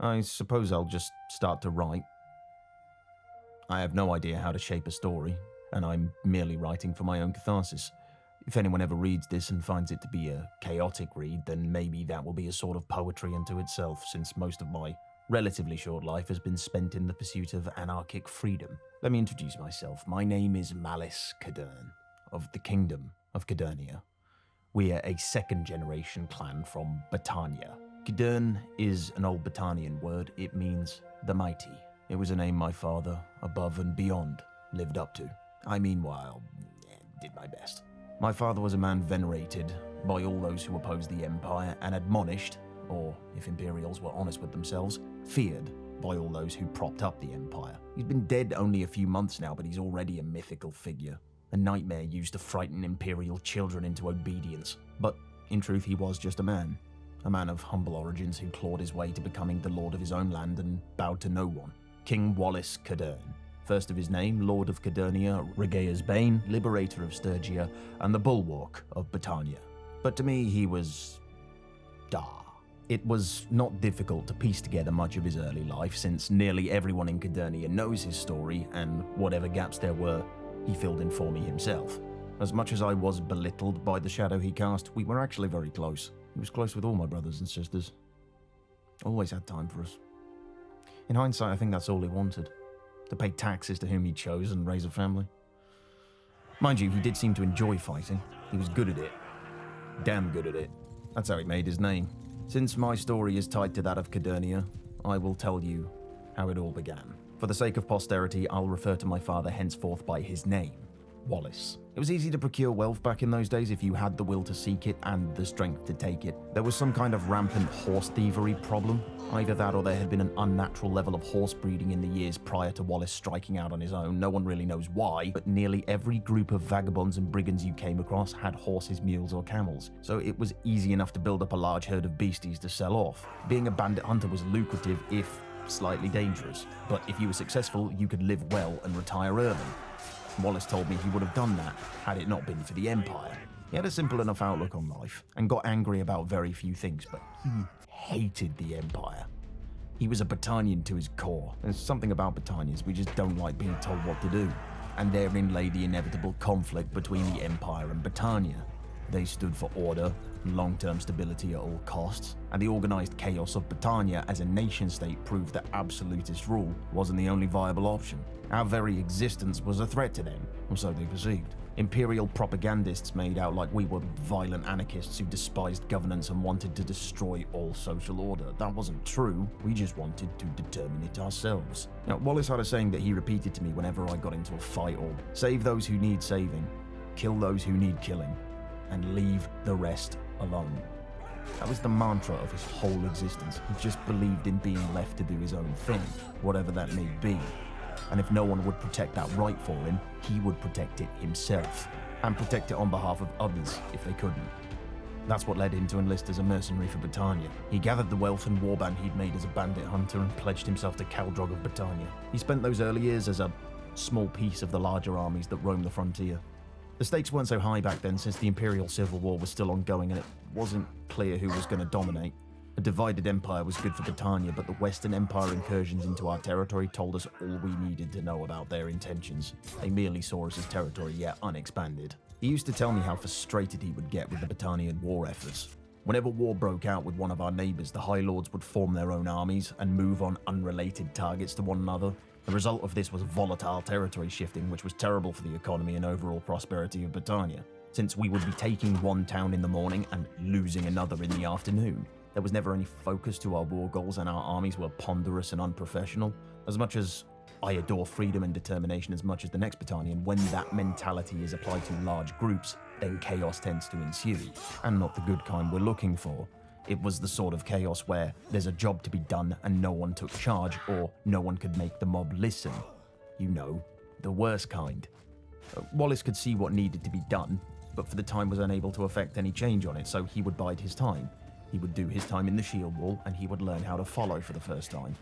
I suppose I'll just start to write. I have no idea how to shape a story, and I'm merely writing for my own catharsis. If anyone ever reads this and finds it to be a chaotic read, then maybe that will be a sort of poetry unto itself, since most of my relatively short life has been spent in the pursuit of anarchic freedom. Let me introduce myself. My name is Malice Cadern, of the Kingdom of Cadernia. We are a second-generation clan from Battania. Cadern is an old Battanian word. It means the mighty. It was a name my father, above and beyond, lived up to. I, meanwhile, did my best. My father was a man venerated by all those who opposed the Empire and admonished, or, if Imperials were honest with themselves, feared by all those who propped up the Empire. He's been dead only a few months now, but he's already a mythical figure. A nightmare used to frighten Imperial children into obedience. But, in truth, he was just a man of humble origins who clawed his way to becoming the lord of his own land and bowed to no one. King Wallace Cadern. First of his name, Lord of Cadernia, Regaea's Bane, Liberator of Sturgia, and the Bulwark of Battania. But to me, he was... It was not difficult to piece together much of his early life, since nearly everyone in Cadernia knows his story, and whatever gaps there were, he filled in for me himself. As much as I was belittled by the shadow he cast, we were actually very close. He was close with all my brothers and sisters. Always had time for us. In hindsight, I think that's all he wanted. To pay taxes to whom he chose and raise a family. Mind you, he did seem to enjoy fighting. He was good at it. Damn good at it. That's how he made his name. Since my story is tied to that of Cadernia, I will tell you how it all began. For the sake of posterity, I'll refer to my father henceforth by his name, Wallace. It was easy to procure wealth back in those days if you had the will to seek it and the strength to take it. There was some kind of rampant horse thievery problem. Either that or there had been an unnatural level of horse breeding in the years prior to Wallace striking out on his own. No one really knows why, but nearly every group of vagabonds and brigands you came across had horses, mules, or camels. So it was easy enough to build up a large herd of beasties to sell off. Being a bandit hunter was lucrative, if slightly dangerous. But if you were successful, you could live well and retire early. Wallace told me he would have done that had it not been for the Empire. He had a simple enough outlook on life and got angry about very few things, but he hated the Empire. He was a Battanian to his core. There's something about Battanians, we just don't like being told what to do. And therein lay the inevitable conflict between the Empire and Battania. They stood for order and long-term stability at all costs, and the organized chaos of Battania as a nation-state proved that absolutist rule wasn't the only viable option. Our very existence was a threat to them, or so they perceived. Imperial propagandists made out like we were violent anarchists who despised governance and wanted to destroy all social order. That wasn't true, we just wanted to determine it ourselves. Now, Wallace had a saying that he repeated to me whenever I got into a fight, or save those who need saving, kill those who need killing, and leave the rest alone. That was the mantra of his whole existence. He just believed in being left to do his own thing, whatever that may be. And if no one would protect that right for him, he would protect it himself, and protect it on behalf of others if they couldn't. That's what led him to enlist as a mercenary for Battania. He gathered the wealth and warband he'd made as a bandit hunter and pledged himself to Caldrog of Battania. He spent those early years as a small piece of the larger armies that roamed the frontier. The stakes weren't so high back then, since the Imperial Civil War was still ongoing and it wasn't clear who was going to dominate. A divided empire was good for Battania, but the Western Empire incursions into our territory told us all we needed to know about their intentions. They merely saw us as territory yet unexpanded. He used to tell me how frustrated he would get with the Battanian war efforts. Whenever war broke out with one of our neighbours, the High Lords would form their own armies and move on unrelated targets to one another. The result of this was volatile territory shifting, which was terrible for the economy and overall prosperity of Battania, since we would be taking one town in the morning and losing another in the afternoon. There was never any focus to our war goals, and our armies were ponderous and unprofessional. As much as I adore freedom and determination as much as the next Battanian, when that mentality is applied to large groups, then chaos tends to ensue, and not the good kind we're looking for. It was the sort of chaos where there's a job to be done and no one took charge, or no one could make the mob listen. You know, the worst kind. Wallace could see what needed to be done, but for the time was unable to effect any change on it, so he would bide his time. He would do his time in the shield wall, and he would learn how to follow for the first time.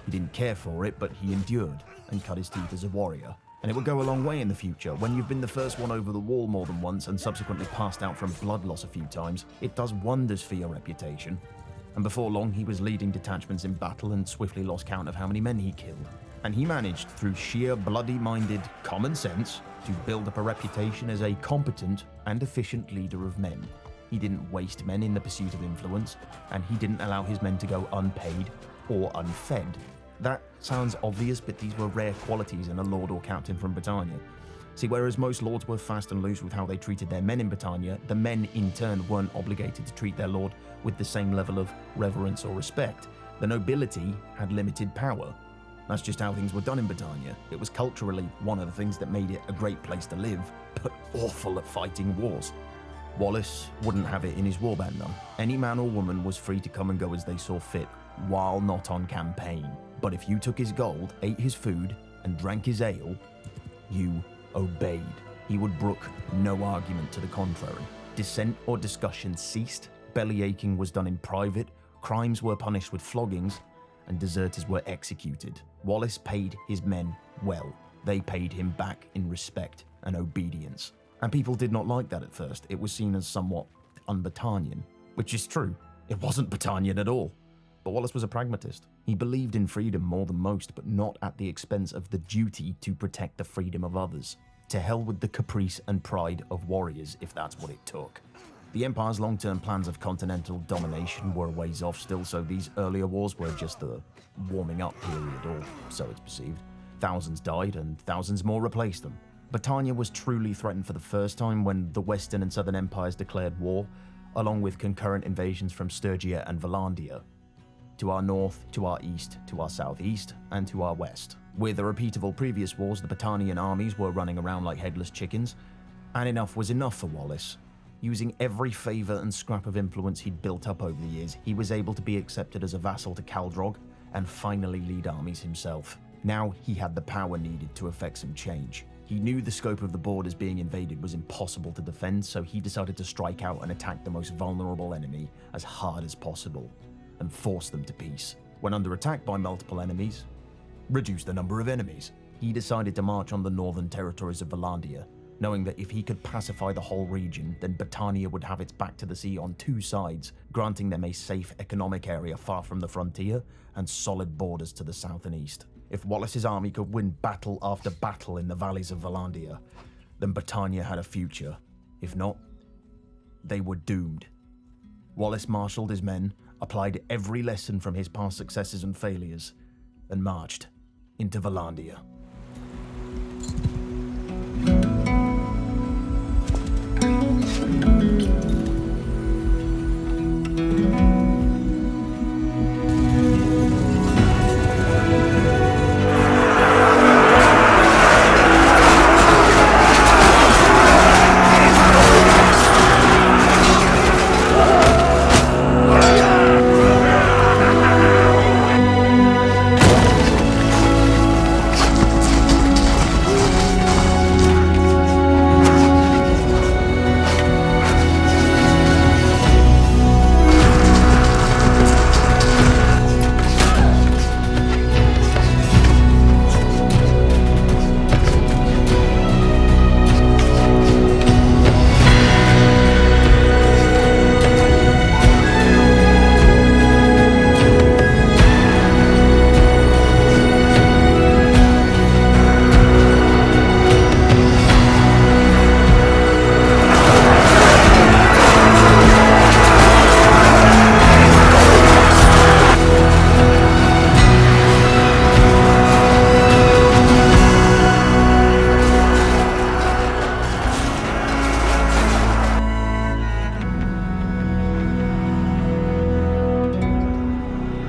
He didn't care for it, but he endured and cut his teeth as a warrior. And it would go a long way in the future. When you've been the first one over the wall more than once and subsequently passed out from blood loss a few times, it does wonders for your reputation. and before long he was leading detachments in battle and swiftly lost count of how many men he killed. And he managed, through sheer bloody-minded common sense, to build up a reputation as a competent and efficient leader of men. He didn't waste men in the pursuit of influence, and he didn't allow his men to go unpaid or unfed. That sounds obvious, but these were rare qualities in a lord or captain from Britannia. See, whereas most lords were fast and loose with how they treated their men in Britannia, the men in turn weren't obligated to treat their lord with the same level of reverence or respect. The nobility had limited power. That's just how things were done in Britannia. It was culturally one of the things that made it a great place to live, but awful at fighting wars. Wallace wouldn't have it in his warband though. Any man or woman was free to come and go as they saw fit, while not on campaign. But if you took his gold, ate his food, and drank his ale, you obeyed. He would brook no argument to the contrary. Dissent or discussion ceased, bellyaching was done in private, crimes were punished with floggings, and deserters were executed. Wallace paid his men well. They paid him back in respect and obedience. And people did not like that at first. It was seen as somewhat un-Britannian, which is true. It wasn't Britannian at all. But Wallace was a pragmatist. He believed in freedom more than most, but not at the expense of the duty to protect the freedom of others. To hell with the caprice and pride of warriors, if that's what it took. The Empire's long-term plans of continental domination were a ways off still, so these earlier wars were just the warming-up period, or so it's perceived. Thousands died, and thousands more replaced them. Britannia was truly threatened for the first time when the Western and Southern Empires declared war, along with concurrent invasions from Sturgia and Valandia. To our north, to our east, to our southeast, and to our west. With a repeat of all previous wars, the Britannian armies were running around like headless chickens, and enough was enough for Wallace. Using every favour and scrap of influence he'd built up over the years, he was able to be accepted as a vassal to Caldrog and finally lead armies himself. Now he had the power needed to effect some change. He knew the scope of the borders being invaded was impossible to defend, so he decided to strike out and attack the most vulnerable enemy as hard as possible, and force them to peace. When under attack by multiple enemies, reduce the number of enemies. He decided to march on the northern territories of Valandia, knowing that if he could pacify the whole region, then Britannia would have its back to the sea on two sides, granting them a safe economic area far from the frontier and solid borders to the south and east. If Wallace's army could win battle after battle in the valleys of Valandia, then Britannia had a future. If not, they were doomed. Wallace marshaled his men, applied every lesson from his past successes and failures, and marched into Valandia.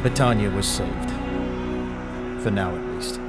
Britannia was saved. For now, at least.